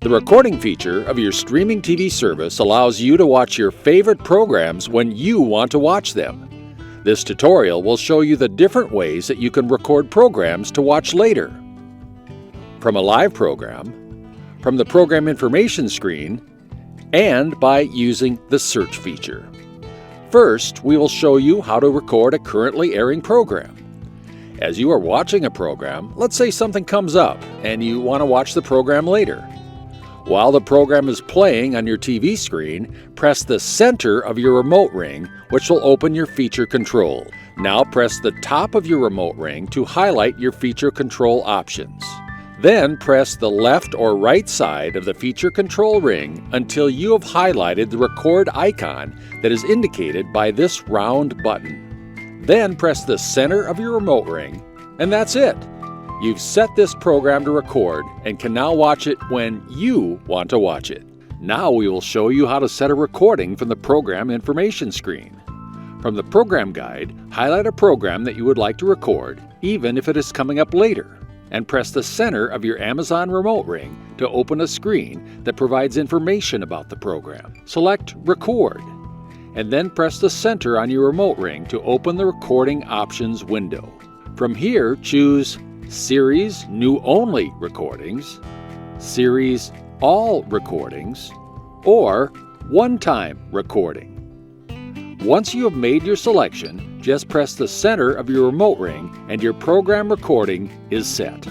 The recording feature of your streaming TV service allows you to watch your favorite programs when you want to watch them. This tutorial will show you the different ways that you can record programs to watch later. From a live program, from the program information screen, and by using the search feature. First, we will show you how to record a currently airing program. As you are watching a program, let's say something comes up and you want to watch the program later. While the program is playing on your TV screen, press the center of your remote ring, which will open your feature control. Now press the top of your remote ring to highlight your feature control options. Then press the left or right side of the feature control ring until you have highlighted the record icon that is indicated by this round button. Then press the center of your remote ring, and that's it. You've set this program to record and can now watch it when you want to watch it. Now we will show you how to set a recording from the program information screen. From the program guide, highlight a program that you would like to record, even if it is coming up later, and press the center of your Amazon remote ring to open a screen that provides information about the program. Select Record, and then press the center on your remote ring to open the recording options window. From here, choose Series New Only Recordings, Series All Recordings, or One-Time Recording. Once you have made your selection, just press the center of your remote ring and your program recording is set.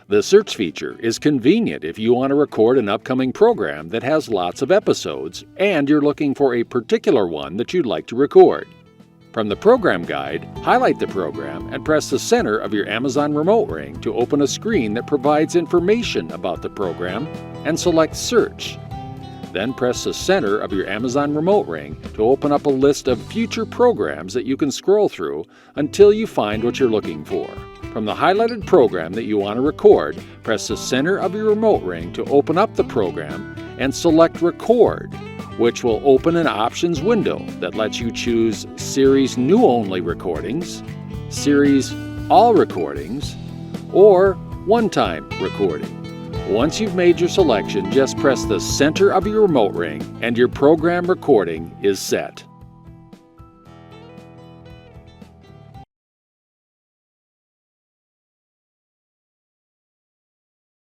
The search feature is convenient if you want to record an upcoming program that has lots of episodes and you're looking for a particular one that you'd like to record. From the program guide, highlight the program and press the center of your Amazon remote ring to open a screen that provides information about the program and select Search. Then press the center of your Amazon remote ring to open up a list of future programs that you can scroll through until you find what you're looking for. From the highlighted program that you want to record, press the center of your remote ring to open up the program and select Record, which will open an options window that lets you choose Series New Only Recordings, Series All Recordings, or One-Time Recording. Once you've made your selection, just press the center of your remote ring and your program recording is set.